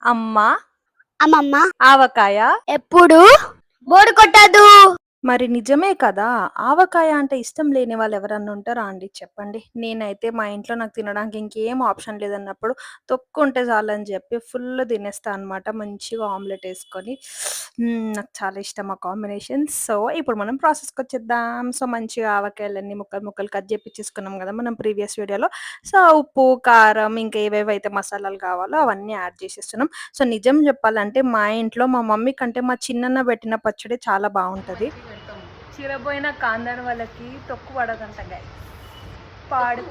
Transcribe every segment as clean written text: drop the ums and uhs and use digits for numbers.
అమ్మ, అమ్మమ్మ ఆవకాయ. ఎప్పుడు బోరు కొట్టదు. మరి నిజమే కదా! ఆవకాయ అంటే ఇష్టం లేని వాళ్ళు ఎవరన్నా ఉంటారా అండి చెప్పండి? నేనైతే మా ఇంట్లో నాకు తినడానికి ఇంకేం ఆప్షన్ లేదన్నప్పుడు తొక్కు ఉంటే చాలని చెప్పి ఫుల్ తినేస్తా అనమాట. మంచిగా ఆమ్లెట్ ఏసుకొని. నాకు చాలా ఇష్టం ఆ కాంబినేషన్. సో, ఇప్పుడు మనం ప్రాసెస్‌కొచ్చేద్దాం. సో, మంచిగా ఆవకాయలన్నీ ముక్కలు ముక్కలు కట్ చేపిచ్చేసుకున్నాం గదా! మనం ప్రీవియస్ వీడియోలో. సో, ఉప్పు, కారం ఇంకా ఏవేవైతే మసాలాలు కావాలో అవన్నీ యాడ్ చేసేస్తున్నాం. సో, నిజం చెప్పాలంటే మా ఇంట్లో మా మమ్మీ కంటే మా చిన్నన్న పెట్టిన పచ్చడే చాలా బావుంటది. చిరబోయిన కాందన వాళ్ళకి తొక్కు పడదంట గైస్. పాడు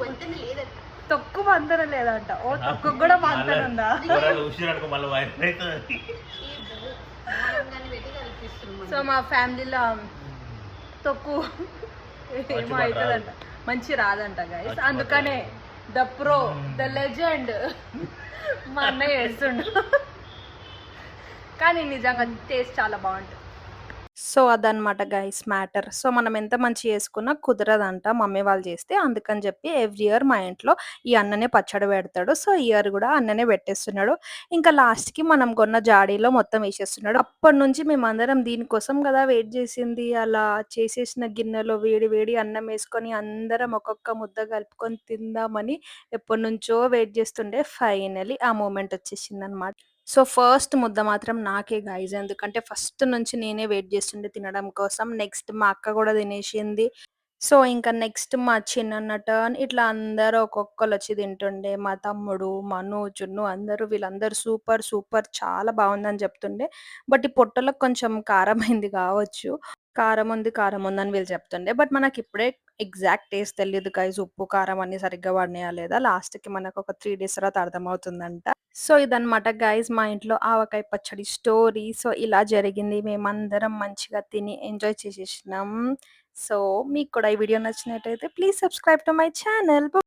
తొక్కు వంతన లేదంట. ఓ తొక్కు కూడా వంతన ఉందా? సో మా ఫ్యామిలీలో తొక్కు ఏమో అవుతుందంట, మంచి రాదంట గైస్. అందుకనే ద ప్రో ద లెజెండ్ మా అన్నయ్య వేస్తుండు. కానీ నిజంగా టేస్ట్ చాలా బాగుంటుంది. సో, అదనమాట గైస్ మ్యాటర్. సో, మనం ఎంత మంచిగా చేసుకున్నా కుదరదంట మమ్మీ వాళ్ళు చేస్తే. అందుకని చెప్పి ఎవ్రీ ఇయర్ మా ఇంట్లో ఈ అన్ననే పచ్చడి పెడతాడు. సో, ఈ ఇయర్ కూడా అన్ననే పెట్టేస్తున్నాడు. ఇంకా లాస్ట్‌కి మనం కొన్న జాడీలో మొత్తం ఏసేస్తున్నాడు. అప్పటినుంచి మేమందరం దీనికోసం కదా వెయిట్ చేసింది. అలా చేసేసిన గిన్నెలో వేడి వేడి అన్నం ఏసుకొని అందరం ఒక్కొక్క ముద్ద కలుపుకొని తిందామని ఎప్పటినుంచో వెయిట్ చేస్తుండే. ఫైనల్లీ ఆ మూమెంట్ వచ్చేసిందనమాట. సో, ఫస్ట్ ముద్ద మాత్రం నాకే గైస్. ఎందుకంటే ఫస్ట్ నుంచి నేనే వెయిట్ చేస్తుండే తినడం కోసం. నెక్స్ట్ మా అక్క గూడా తినేసింది. సో, ఇంకా నెక్స్ట్ మా చిన్నన్న టర్న్. ఇట్లా అందరూ ఒక్కొక్కళ్ళొచ్చి తింటుండే. మా తమ్ముడు, మను, జున్ను అందరూ వీళ్ళందరూ సూపర్, సూపర్ చాలా బావుందని చెప్తుండే. బట్ ఈ పొట్టలోకి కొంచెం కారమైంది కావచ్చు. కారం ఉందని వీళ్ళు చెప్తుండే. బట్ మనకిప్పుడే ఎగ్జాక్ట్ టేస్ట్ తెలీదు గైస్. ఉప్పు, కారం అన్నీ సరిగ్గా పడినాయా లేదా? లాస్ట్‌కి మనకొక 3 డేస్ తర్వాత అర్థమవుతుందంట. సో, ఇదనమాట గైస్ మా ఇంట్లో ఆవకాయ పచ్చడి స్టోరీ. సో, ఇలా జరిగింది. మేమందరం మంచిగా తిని ఎంజాయ్ చేసేసినాం. సో, మీకు కూడా ఈ వీడియో నచ్చినట్టయితే please subscribe to my channel.